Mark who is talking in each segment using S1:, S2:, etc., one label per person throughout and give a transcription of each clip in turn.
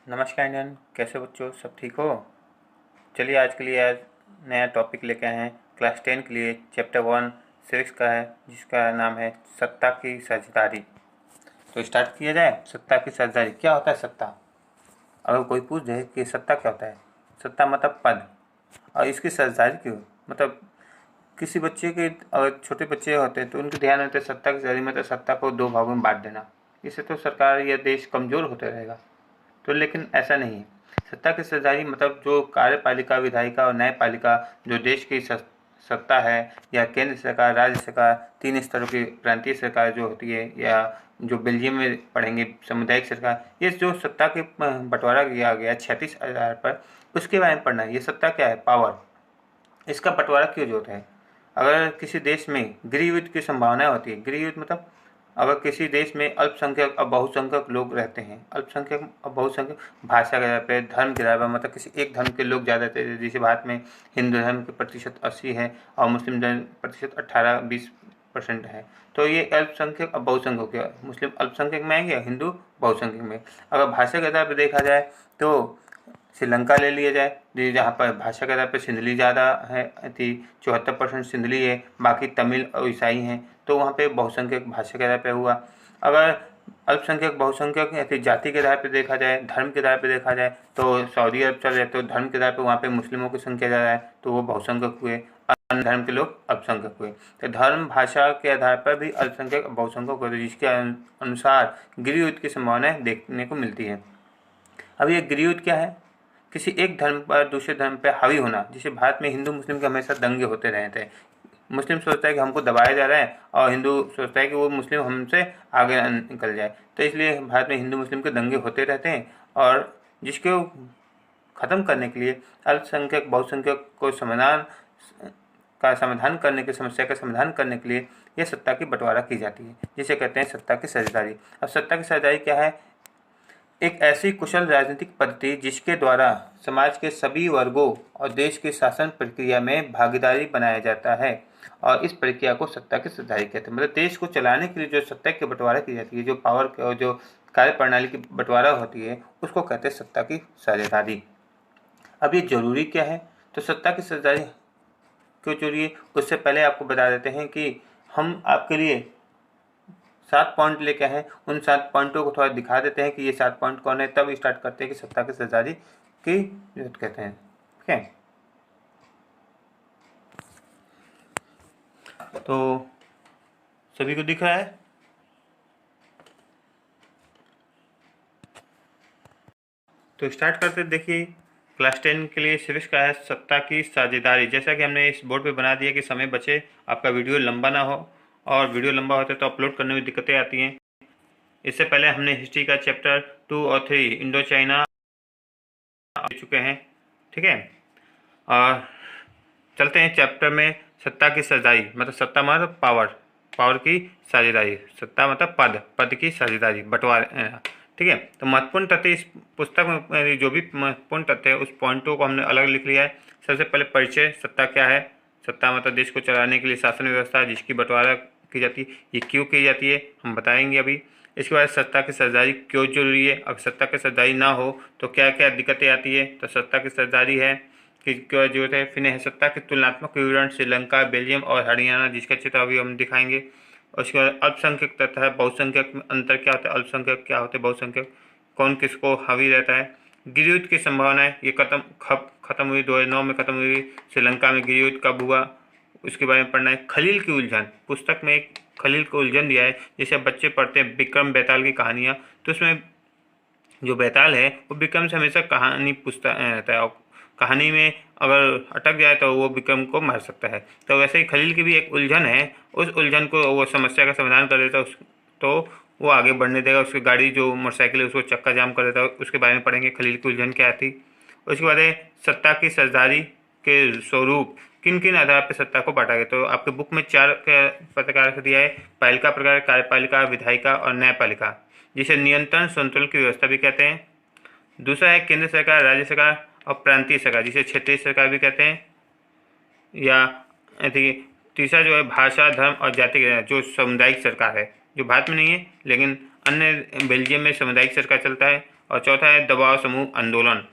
S1: नमस्कार इंडियन, कैसे बच्चों? सब ठीक हो? चलिए आज के लिए आज नया टॉपिक लेके आए हैं क्लास 10 के लिए। चैप्टर 1 सिविक्स का है, जिसका नाम है सत्ता की साझेदारी। तो स्टार्ट किया जाए। सत्ता की साझेदारी क्या होता है? सत्ता, अगर कोई पूछ दे कि सत्ता क्या होता है, सत्ता मतलब पद, और इसकी साझेदारी क्यों? मतलब किसी बच्चे के, अगर छोटे बच्चे होते हैं तो उनके ध्यान होते हैं सत्ता की साझेदारी मतलब सत्ता को दो भागों में बांट देना। इससे तो सरकार या देश कमज़ोर होते रहेगा। तो लेकिन ऐसा नहीं है। सत्ता की साझेदारी मतलब जो कार्यपालिका, विधायिका और न्यायपालिका, जो देश की सत्ता है, या केंद्र सरकार, राज्य सरकार, 3 स्तरों की प्रांतीय सरकार जो होती है, या जो बेल्जियम में पढ़ेंगे सामुदायिक सरकार, ये जो सत्ता के बंटवारा किया गया 36 आधार पर, उसके बारे में पढ़ना है। ये सत्ता क्या है? पावर। इसका बंटवारा क्यों जो होता है? अगर किसी देश में गृह युद्ध की संभावना होती है, गृह युद्ध मतलब अगर किसी देश में अल्पसंख्यक और बहुसंख्यक लोग रहते हैं, अल्पसंख्यक और बहुसंख्यक भाषा के आधार पर, धर्म के आधार पर, मतलब किसी एक धर्म के लोग ज़्यादा रहते हैं, जैसे भारत में हिंदू धर्म के प्रतिशत 80 है और मुस्लिम धर्म प्रतिशत 18-20% है। तो ये अल्पसंख्यक और बहुसंख्यक है। मुस्लिम अल्पसंख्यक में आएंगे, हिंदू बहुसंख्यक में। अगर भाषा के आधार पर देखा जाए तो श्रीलंका ले लिया जाए, जहाँ पर भाषा के आधार पर सिंधली ज़्यादा है थी, 74% सिंधली है, बाकी तमिल और ईसाई हैं। तो वहाँ पे बहुसंख्यक भाषा के आधार पर हुआ। अगर अल्पसंख्यक बहुसंख्यक ऐसी जाति के आधार पर देखा जाए, धर्म के आधार पर देखा जाए, तो सऊदी अरब चल रहे, तो धर्म के आधार पर वहाँ पे मुस्लिमों की संख्या ज़्यादा है, तो वो बहुसंख्यक हुए, अन्य धर्म के लोग अल्पसंख्यक हुए। तो धर्म भाषा के आधार पर भी अल्पसंख्यक बहुसंख्यक होते, जिसके अनुसार गृह युद्ध की संभावनाएं देखने को मिलती है। अब ये गृह युद्ध क्या है? किसी एक धर्म पर दूसरे धर्म पर हावी होना। जैसे भारत में हिंदू मुस्लिम के हमेशा दंगे होते रहते हैं। मुस्लिम सोचता है कि हमको दबाया जा रहा है, और हिंदू सोचता है कि वो मुस्लिम हमसे आगे निकल जाए। तो इसलिए भारत में हिंदू मुस्लिम के दंगे होते रहते हैं, और जिसको ख़त्म करने के लिए अल्पसंख्यक बहुसंख्यक को समाधान करने की, समस्या का समाधान करने के लिए यह सत्ता की बंटवारा की जाती है, जिसे कहते हैं सत्ता की साझेदारी। अब सत्ता की साझेदारी क्या है? एक ऐसी कुशल राजनीतिक पद्धति जिसके द्वारा समाज के सभी वर्गों और देश की शासन प्रक्रिया में भागीदारी बनाया जाता है, और इस प्रक्रिया को सत्ता की साझेदारी कहते हैं। मतलब देश को चलाने के लिए जो सत्ता की बंटवारा की जाती है, जो पावर और जो कार्य प्रणाली की बंटवारा होती है, उसको कहते हैं सत्ता की साझेदारी। अब ये जरूरी क्या है? तो सत्ता की साझेदारी क्यों जरूरी है, उससे पहले आपको बता देते हैं कि हम आपके लिए 7 पॉइंट लेके हैं। उन 7 पॉइंटों को थोड़ा दिखा देते हैं कि ये 7 पॉइंट कौन है, तब स्टार्ट करते हैं कि सत्ता की साझेदारी की जरूरत कहते हैं। ठीक है, तो सभी को दिख रहा है? तो स्टार्ट करते। देखिए क्लास 10 के लिए सिविक्स का है सत्ता की साझेदारी। जैसा कि हमने इस बोर्ड पे बना दिया कि समय बचे, आपका वीडियो लंबा ना हो, और वीडियो लंबा होता है तो अपलोड करने में दिक्कतें आती हैं। इससे पहले हमने हिस्ट्री का चैप्टर 2 और 3 इंडो चाइना दे चुके हैं। ठीक है, और चलते हैं चैप्टर में। सत्ता की साझेदारी मतलब सत्ता मतलब पावर, पावर की साझेदारी। सत्ता मतलब पद, पद की साझेदारी, बंटवारे। ठीक है, तो महत्वपूर्ण तथ्य इस पुस्तक में, जो भी महत्वपूर्ण तथ्य है उस पॉइंटों को हमने अलग लिख लिया है। सबसे पहले परिचय, सत्ता क्या है? सत्ता मतलब देश को चलाने के लिए शासन व्यवस्था जिसकी बंटवारा की जाती है। ये क्यों की जाती है हम बताएंगे अभी। इसके बाद सत्ता की साझेदारी क्यों जरूरी है, अब सत्ता की साझेदारी ना हो तो क्या क्या दिक्कतें आती है। तो सत्ता की साझेदारी है कि क्या जरूरत है। फिर है सत्ता के तुलनात्मक विवरण, श्रीलंका, बेल्जियम और हरियाणा, जिसका चित्र अभी हम दिखाएंगे। उसके बाद अल्पसंख्यक तथा है, बहुसंख्यक में अंतर क्या होता है, अल्पसंख्यक क्या होते हैं, बहुसंख्यक कौन किसको हावी रहता है। गृह युद्ध की संभावनाएं, ये खत्म हुई 2009 में खत्म हुई। श्रीलंका में गृह युद्ध कब हुआ उसके बारे में पढ़ना है। खलील की उलझन, पुस्तक में एक खलील को उलझन दिया है। जैसे बच्चे पढ़ते हैं विक्रम बेताल की कहानियाँ, तो उसमें जो बेताल है वो विक्रम से हमेशा कहानी पूछता रहता है, और कहानी में अगर अटक जाए तो वो विक्रम को मार सकता है। तो वैसे ही खलील की भी एक उलझन है, उस उलझन को वो समस्या का समाधान कर देता है, तो वो आगे बढ़ने देगा। उसकी गाड़ी जो मोटरसाइकिल है उसको चक्का जाम कर देता है। उसके बारे में पढ़ेंगे खलील की उलझन क्या थी। उसके बाद है सत्ता की साझेदारी के स्वरूप, किन किन आधार पर सत्ता को बांटा गया। तो आपके बुक में 4 प्रकार दिया है। पहल का प्रकार कार्यपालिका, विधायिका और न्यायपालिका, जिसे नियंत्रण संतुलन की व्यवस्था भी कहते हैं। दूसरा है केंद्र सरकार, राज्य सरकार और प्रांतीय सरकार, जिसे क्षेत्रीय सरकार भी कहते हैं। या तीसरा जो है भाषा, धर्म और जाति के, जो सामुदायिक सरकार है, जो भारत में नहीं है लेकिन अन्य बेल्जियम में सामुदायिक सरकार चलता है। और चौथा है दबाव समूह आंदोलन।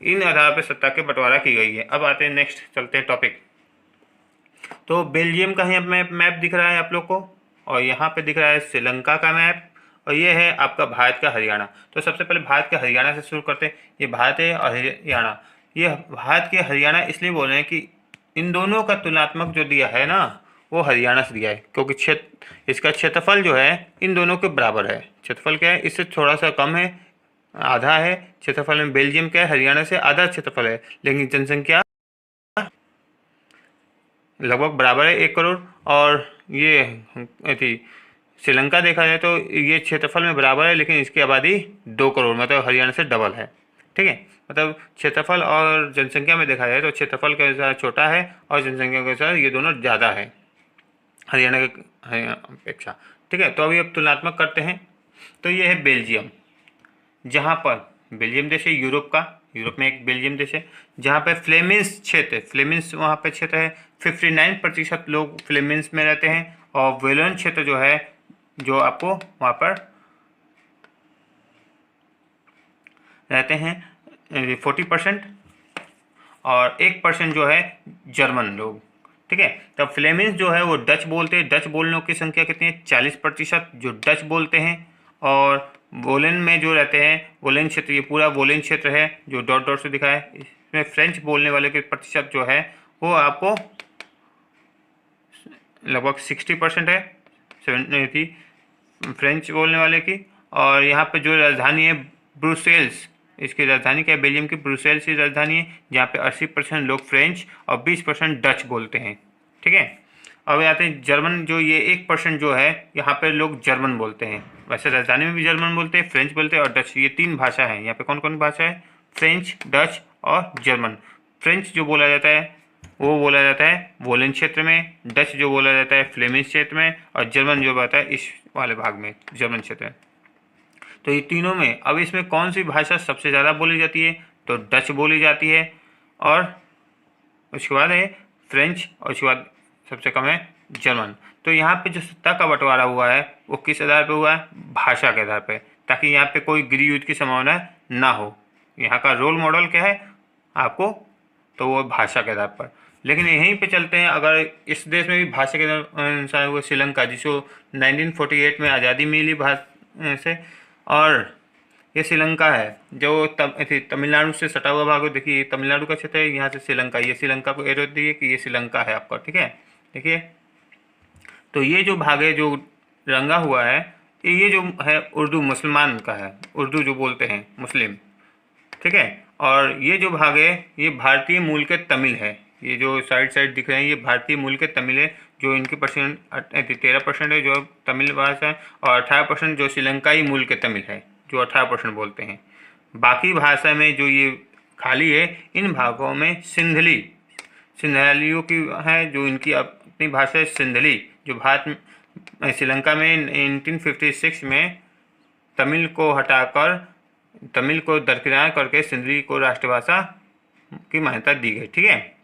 S1: इन आधार पर सत्ता के बंटवारा की गई है। अब आते हैं नेक्स्ट, चलते हैं टॉपिक। तो बेल्जियम का यहाँ मैप दिख रहा है आप लोग को, और यहाँ पे दिख रहा है श्रीलंका का मैप, और ये है आपका भारत का हरियाणा। तो सबसे पहले भारत के हरियाणा से शुरू करते हैं। ये भारत है और हरियाणा, ये भारत के हरियाणा इसलिए बोल रहे हैं कि इन दोनों का तुलनात्मक जो दिया है ना, वो हरियाणा से दिया है, क्योंकि इसका क्षेत्रफल जो है इन दोनों के बराबर है। क्षेत्रफल क्या है, इससे थोड़ा सा कम है, आधा है क्षेत्रफल में बेल्जियम क्या है, हरियाणा से आधा क्षेत्रफल है, लेकिन जनसंख्या लगभग बराबर है 1 करोड़। और ये थी श्रीलंका देखा जाए तो ये क्षेत्रफल में बराबर है, लेकिन इसकी आबादी 2 करोड़, मतलब हरियाणा से डबल है। ठीक है, मतलब क्षेत्रफल और जनसंख्या में देखा जाए तो क्षेत्रफल के अनुसार छोटा है और जनसंख्या के अनुसार ये दोनों ज़्यादा है हरियाणा के अपेक्षा। ठीक है, तो अभी अब तुलनात्मक करते हैं। तो ये है बेल्जियम, जहाँ पर बेल्जियम देश है यूरोप का, यूरोप में एक बेल्जियम देश है, जहाँ पे फ्लेमिश क्षेत्र, फ्लेमिश वहाँ पे क्षेत्र है, 59% लोग फ्लेमिश में रहते हैं। और वेलोन क्षेत्र जो है, जो आपको वहाँ पर रहते हैं 40%, और 1% जो है जर्मन लोग। ठीक है, तब फ्लेमिश जो है वो डच बोलते हैं। डच बोलने की संख्या कितनी है, 40% जो डच बोलते हैं। और वोलेन में जो रहते हैं, वोलेन क्षेत्र, ये पूरा वोलेन क्षेत्र है जो डॉट डॉट से दिखा है, इसमें फ्रेंच बोलने वाले के प्रतिशत जो है वो आपको लगभग 60% है, 70 फ्रेंच बोलने वाले की। और यहाँ पे जो राजधानी है ब्रुसेल्स, इसकी राजधानी क्या है, बेल्जियम की ब्रुसेल्स की राजधानी है, जहाँ पे 80% लोग फ्रेंच और 20% डच बोलते हैं। ठीक है, अब आते हैं जर्मन, जो ये 1% जो है, यहाँ पे लोग जर्मन बोलते हैं। वैसे राजधानी में भी जर्मन बोलते हैं, फ्रेंच बोलते हैं और डच, ये 3 भाषा है। यहाँ पे कौन कौन भाषा है, फ्रेंच, डच और जर्मन। फ्रेंच जो बोला जाता है वो बोला जाता है वोलेन क्षेत्र में, डच जो बोला जाता है फ्लेमिश क्षेत्र में, और जर्मन जो आता है इस वाले भाग में, जर्मन क्षेत्र में। तो ये तीनों में अब इसमें कौन सी भाषा सबसे ज़्यादा बोली जाती है, तो डच बोली जाती है, और उसके बाद है फ्रेंच, और उसके बाद सबसे कम है जर्मन। तो यहाँ पे जो सत्ता का बंटवारा हुआ है वो किस आधार पे हुआ है, भाषा के आधार पे, ताकि यहाँ पे कोई गृह युद्ध की संभावना ना हो। यहाँ का रोल मॉडल क्या है आपको, तो वो भाषा के आधार पर। लेकिन यहीं पे चलते हैं, अगर इस देश में भी भाषा के अनुसार हुआ श्रीलंका, जिसको 1948 में आज़ादी मिली भारत से, और ये श्रीलंका है जो तमिलनाडु से सटा हुआ भाग, देखिए तमिलनाडु का क्षेत्र है, यहाँ से श्रीलंका, ये श्रीलंका को एरो दिए कि ये श्रीलंका है आपका। ठीक है, देखिए तो ये जो भाग है जो रंगा हुआ है, ये जो है उर्दू मुसलमान का है, उर्दू जो बोलते हैं मुस्लिम। ठीक है, और ये जो भाग है ये भारतीय मूल के तमिल है, ये जो साइड दिख रहे हैं ये भारतीय मूल के तमिल है, जो इनकी परसेंट 13% है जो तमिल भाषा है, और 18% जो श्रीलंकाई मूल के तमिल है, जो 18% बोलते हैं। बाकी भाषा में जो ये खाली है, इन भागों में सिंधलियों की है, जो इनकी अपनी भाषा है सिंधली, जो भारत श्रीलंका में 1956 में तमिल को हटाकर, तमिल को दरकिनार करके सिंधली को राष्ट्रभाषा की मान्यता दी गई। ठीक है,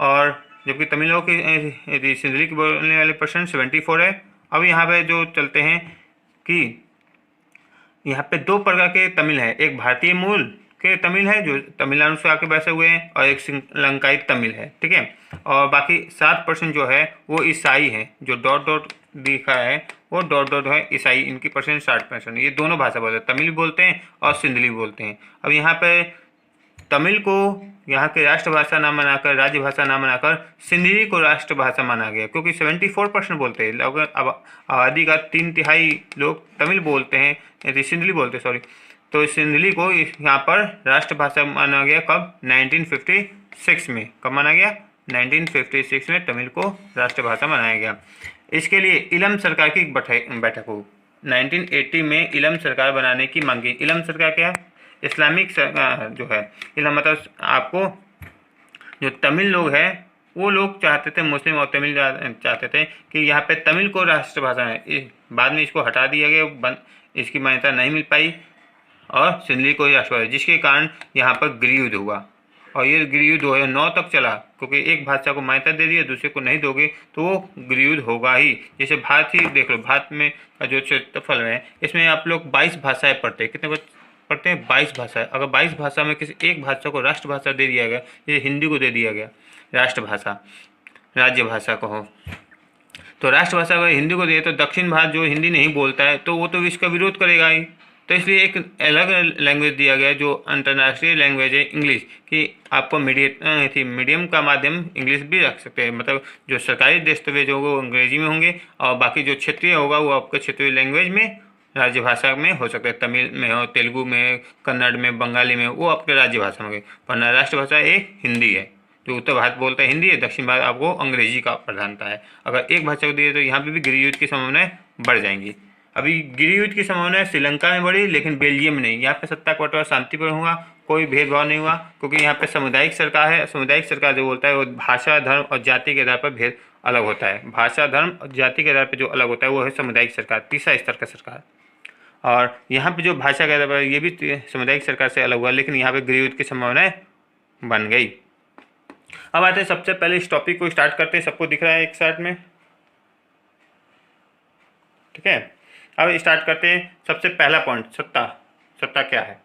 S1: और जबकि तमिलों की सिंधली की बोलने वाले परसेंट 74 है। अब यहाँ पे जो चलते हैं कि यहाँ पे 2 प्रकार के तमिल हैं, एक भारतीय मूल के तमिल है जो तमिलनाडु से आके बसे हुए हैं, और एक श्रीलंकाई तमिल है। ठीक है, और बाकी 7% जो है वो ईसाई है, जो डॉट डॉट दिखा है वो डॉट डॉट है ईसाई, इनकी परसेंट 60%। ये दोनों भाषा बोलते हैं, तमिल बोलते हैं और सिंधली बोलते हैं। अब यहाँ पे तमिल को यहाँ के राष्ट्रभाषा ना बनाकर, राज्य भाषा ना बनाकर सिंधली को राष्ट्रभाषा माना गया, क्योंकि 74% बोलते हैं, लगभग आबादी का 3/3 लोग तमिल बोलते हैं, सिंधली बोलते हैं, सॉरी। तो सिंधली को यहाँ पर राष्ट्रभाषा माना गया कब, 1956 में। कब माना गया, 1956 में तमिल को राष्ट्रभाषा बनाया गया। इसके लिए इलम सरकार की एक बैठक हो, 1980 में इलम सरकार बनाने की मांग की। इलम सरकार क्या है, इस्लामिक जो है, इलम मतलब आपको जो तमिल लोग हैं वो लोग चाहते थे, मुस्लिम और तमिल चाहते थे कि यहाँ पे तमिल को राष्ट्रभाषा है, बाद में इसको हटा दिया गया, इसकी मान्यता नहीं मिल पाई, और सिंधली को ही राष्ट्रभाषा, जिसके कारण यहाँ पर गृह युद्ध हुआ। और ये गृह युद्ध 2009 तक चला, क्योंकि एक भाषा को मान्यता दे दिया, दूसरे को नहीं दोगे तो वो गृह युद्ध होगा ही। जैसे भारत ही देख लो, भारत में का जो क्षेत्रफल है इसमें आप लोग 22 भाषाएं पढ़ते हैं, कितने पढ़ते हैं 22 भाषा है। अगर 22 भाषा में किसी एक भाषा को राष्ट्रभाषा दे दिया गया, ये हिंदी को दे दिया गया राष्ट्रभाषा, राज्य भाषा कहो, तो राष्ट्रभाषा अगर हिंदी को दिए तो दक्षिण भारत जो हिंदी नहीं बोलता है तो वो तो इसका विरोध करेगा ही। तो इसलिए एक अलग लैंग्वेज दिया गया जो अंतर्राष्ट्रीय लैंग्वेज है इंग्लिश, कि आपको मीडियम का माध्यम इंग्लिश भी रख सकते हैं, मतलब जो सरकारी दस्तावेज होगा वो अंग्रेजी में होंगे और बाकी जो क्षेत्रीय होगा वो आपके क्षेत्रीय लैंग्वेज में राज्य भाषा में हो सकता है, तमिल में हो, तेलुगु में, कन्नड़ में, बंगाली में, वो आपके राज्य भाषा में। वरना राष्ट्रभाषा एक हिंदी है, जो उत्तर भारत बोलता है हिंदी है, दक्षिण भारत आपको अंग्रेजी का प्रधानता है। अगर एक भाषा को दिए तो यहाँ पे भी गृहयुद्ध की संभावनाएं बढ़ जाएंगी। अभी गृहयुद्ध की संभावना श्रीलंका में बढ़ी लेकिन बेल्जियम में नहीं। यहाँ पे सत्ता का बंटवारा शांतिपूर्ण हुआ, कोई भेदभाव नहीं हुआ, क्योंकि यहाँ पे सामुदायिक सरकार है। सामुदायिक सरकार जो बोलता है वो भाषा, धर्म और जाति के आधार पर भेद अलग होता है। भाषा, धर्म और जाति के आधार पर जो अलग होता है वो है सामुदायिक सरकार, तीसरा स्तर का सरकार। और यहाँ पे जो भाषा के आधार पर ये भी सामुदायिक सरकार से अलग हुआ, लेकिन यहाँ पे गृहयुद्ध की संभावनाएं बन गई। अब आते हैं सबसे पहले इस टॉपिक को स्टार्ट करते हैं। सबको दिख रहा है एक साथ में, ठीक है। अब स्टार्ट करते हैं। सबसे पहला पॉइंट, सत्ता। सत्ता क्या है?